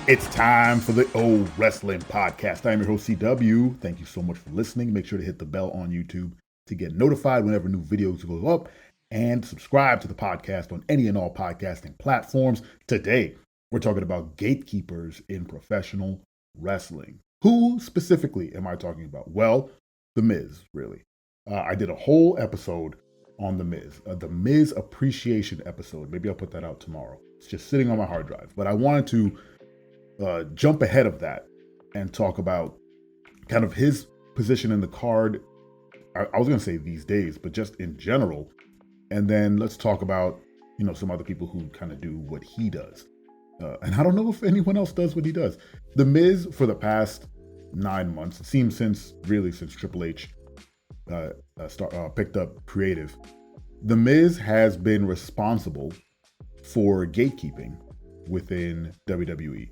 It's time for the O Wrestling Podcast. I'm your host, CW. Thank you so much for listening. Make sure to hit the bell on YouTube to get notified whenever new videos go up, and subscribe to the podcast on any and all podcasting platforms. Today, we're talking about gatekeepers in professional wrestling. Who specifically am I talking about? Well, The Miz, really. I did a whole episode on The Miz, the Miz appreciation episode. Maybe I'll put that out tomorrow. It's just sitting on my hard drive. But I wanted to jump ahead of that and talk about kind of his position in the card. I was going to say these days, but just in general. And then let's talk about, some other people who kind of do what he does. And I don't know if anyone else does what he does. The Miz, for the past 9 months, it seems since Triple H picked up creative, The Miz has been responsible for gatekeeping within WWE.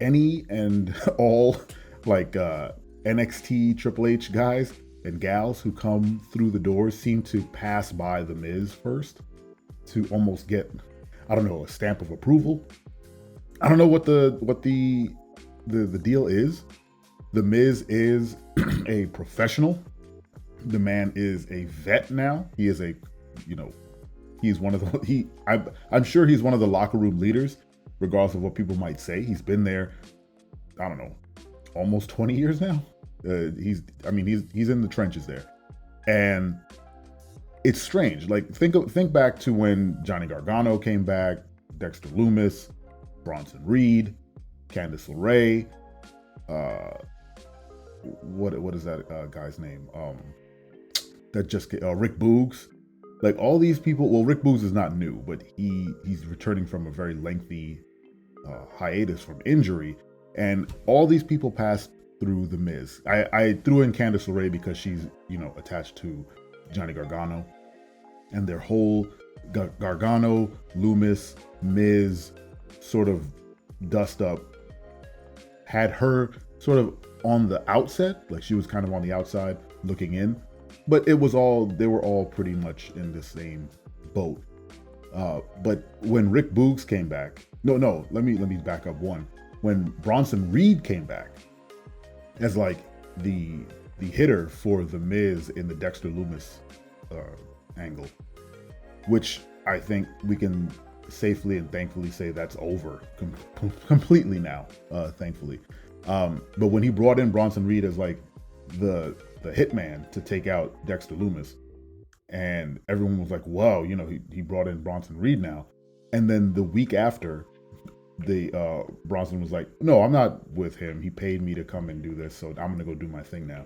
Any and all NXT Triple H guys and gals who come through the doors seem to pass by The Miz first to almost get, a stamp of approval. I don't know what the deal is. The Miz is a professional. The man is a vet now. He is he's one of the I'm sure he's one of the locker room leaders, regardless of what people might say. He's been there, almost 20 years now. He's in the trenches there. And it's strange. Like, think back to when Johnny Gargano came back, Dexter Lumis, Bronson Reed, Candice LeRae, what is that guy's name? Rick Boogs. Like, all these people, well, Rick Boogs is not new, but he's returning from a very lengthy hiatus from injury, and all these people passed through The Miz. I threw in Candice LeRae because she's attached to Johnny Gargano, and their whole Gargano, Lumis, Miz sort of dust up had her sort of on the outset, like she was kind of on the outside looking in, but they were all pretty much in the same boat. But when Rick Boogs came back, let me back up one. When Bronson Reed came back as like the hitter for The Miz in the Dexter Lumis angle, which I think we can safely and thankfully say that's over completely now, thankfully. But when he brought in Bronson Reed as like the hitman to take out Dexter Lumis, and everyone was like, "Whoa, he brought in Bronson Reed now." And then the week after, Bronson was like, "No, I'm not with him. He paid me to come and do this, so I'm gonna go do my thing now."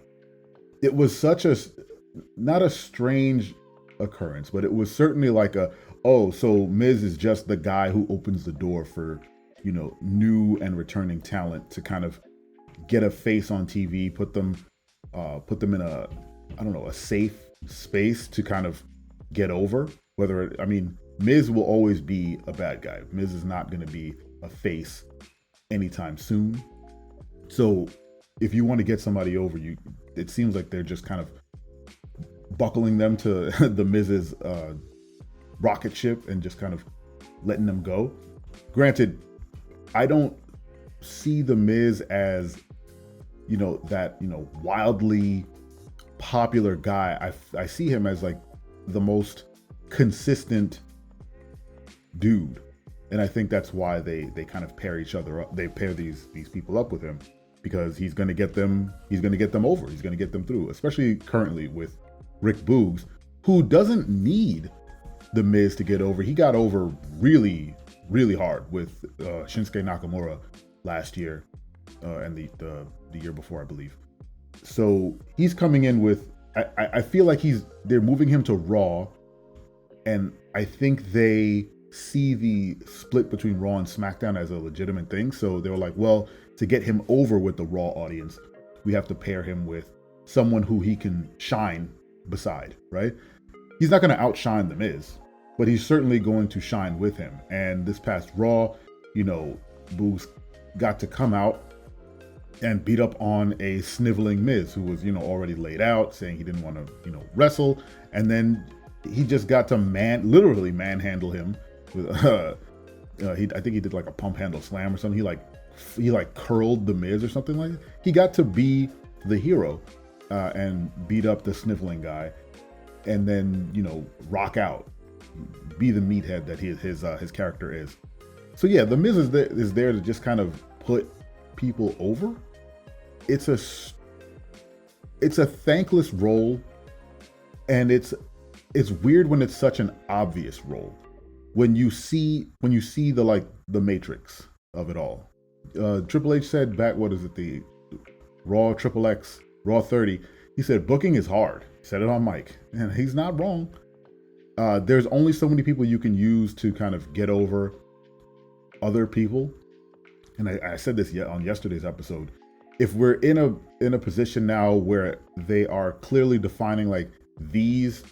It was such not a strange occurrence, but it was certainly like so Miz is just the guy who opens the door for, new and returning talent to kind of get a face on TV, put them in a safe space to kind of get over. Miz will always be a bad guy. Miz is not going to be a face anytime soon. So if you want to get somebody over, it seems like they're just kind of buckling them to the Miz's rocket ship and just kind of letting them go. Granted, I don't see the Miz as that wildly popular guy. I see him as like the most consistent dude, and I think that's why they kind of pair each other up. They pair these people up with him because he's going to get them over. He's going to get them through, especially currently with Rick Boogs, who doesn't need the Miz to get over. He got over really, really hard with Shinsuke Nakamura last year and the year before, I believe. So he's coming in with, I feel like they're moving him to Raw, and I think they see the split between Raw and SmackDown as a legitimate thing. So they were like, well, to get him over with the Raw audience, we have to pair him with someone who he can shine beside, right? He's not going to outshine The Miz, but he's certainly going to shine with him. And this past Raw, Boogs got to come out and beat up on a sniveling Miz who was, already laid out, saying he didn't want to, wrestle. And then he just got to literally manhandle him with, I think he did like a pump handle slam or something. He like he like curled the Miz or something like that. He got to be the hero and beat up the sniffling guy, and then rock out, be the meathead that his character is. So yeah, the Miz is there to just kind of put people over. It's a thankless role, and it's weird when it's such an obvious role. When you see the matrix of it all. Triple H said back, what is it, the Raw Triple X Raw 30? He said booking is hard. He said it on mic, and he's not wrong. There's only so many people you can use to kind of get over other people. And I said this on yesterday's episode. If we're in a position now where they are clearly defining like these,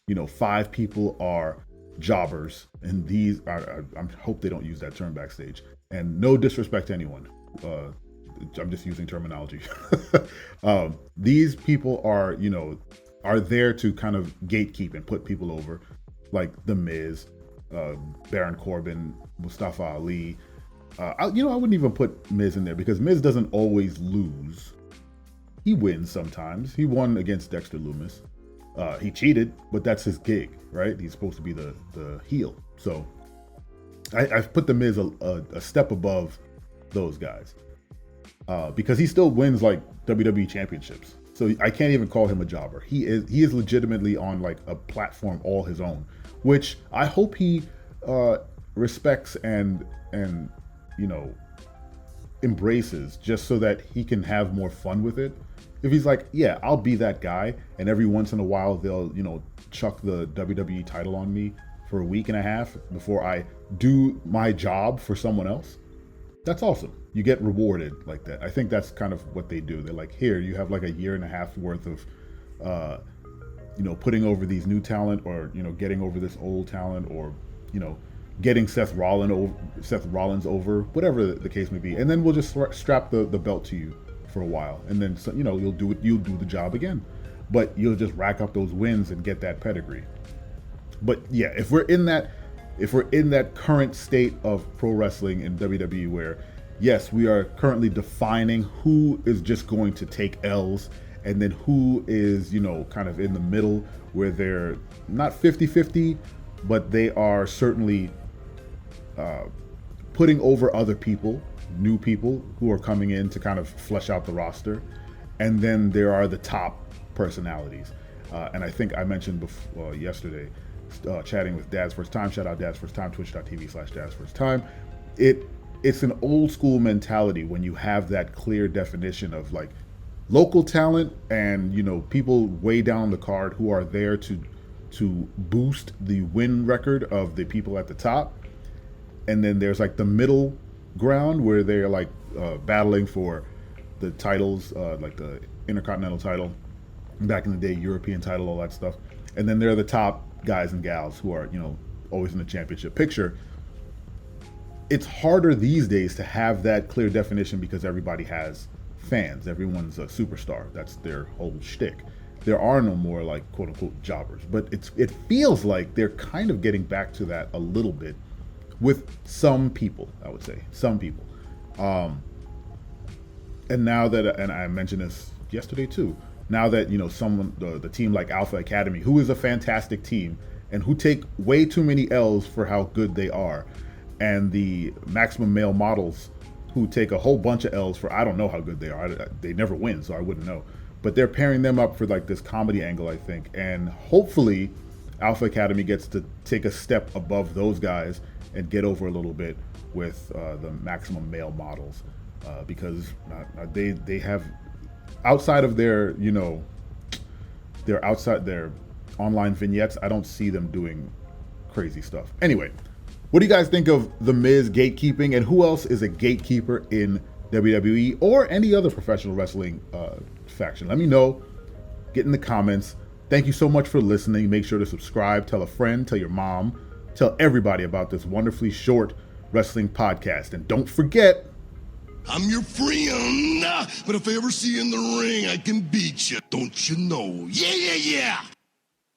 5 people are jobbers, and these are, I hope they don't use that term backstage. And no disrespect to anyone. I'm just using terminology. These people are there to kind of gatekeep and put people over, like The Miz, Baron Corbin, Mustafa Ali. I wouldn't even put Miz in there because Miz doesn't always lose. He wins sometimes. He won against Dexter Lumis. He cheated, but that's his gig, right? He's supposed to be the heel. So I've put The Miz a step above those guys because he still wins like WWE championships. So I can't even call him a jobber. He is legitimately on like a platform all his own, which I hope he respects and embraces, just so that he can have more fun with it. If he's like, yeah, I'll be that guy, and every once in a while they'll chuck the WWE title on me for a week and a half before I do my job for someone else, that's awesome. You get rewarded like that. I think that's kind of what they do. They're like, here, you have like a year and a half worth of putting over these new talent, or getting over this old talent, or getting Seth Rollins over, whatever the case may be, and then we'll just strap the belt to you for a while, and then you'll do the job again, but you'll just rack up those wins and get that pedigree. But yeah, if we're in that current state of pro wrestling in WWE, where yes, we are currently defining who is just going to take L's, and then who is kind of in the middle, where they're not 50-50, but they are certainly putting over other people, new people who are coming in to kind of flesh out the roster. And then there are the top personalities. And I think I mentioned before, yesterday, chatting with Dad's First Time, shout out Dad's First Time, twitch.tv/Dad's First Time. It's an old school mentality when you have that clear definition of like local talent and, people way down the card who are there to boost the win record of the people at the top. And then there's like the middle ground where they're like battling for the titles, like the Intercontinental title, back in the day, European title, all that stuff. And then there are the top guys and gals who are, always in the championship picture. It's harder these days to have that clear definition because everybody has fans. Everyone's a superstar. That's their whole shtick. There are no more like quote unquote jobbers, but it feels like they're kind of getting back to that a little bit with some people, I would say, some people. And now that, and I mentioned this yesterday too, now that, someone, the team like Alpha Academy, who is a fantastic team and who take way too many L's for how good they are, and the Maximum Male Models, who take a whole bunch of L's for I don't know how good they are. They never win, so I wouldn't know. But they're pairing them up for like this comedy angle, I think. And hopefully Alpha Academy gets to take a step above those guys and get over a little bit with the Maximum Male Models, because they have, outside of their their online vignettes, I don't see them doing crazy stuff. Anyway, what do you guys think of The Miz gatekeeping, and who else is a gatekeeper in WWE or any other professional wrestling faction? Let me know. Get in the comments. Thank you so much for listening. Make sure to subscribe, tell a friend, tell your mom, tell everybody about this wonderfully short wrestling podcast. And don't forget, I'm your friend, but if I ever see you in the ring, I can beat you. Don't you know? Yeah, yeah, yeah.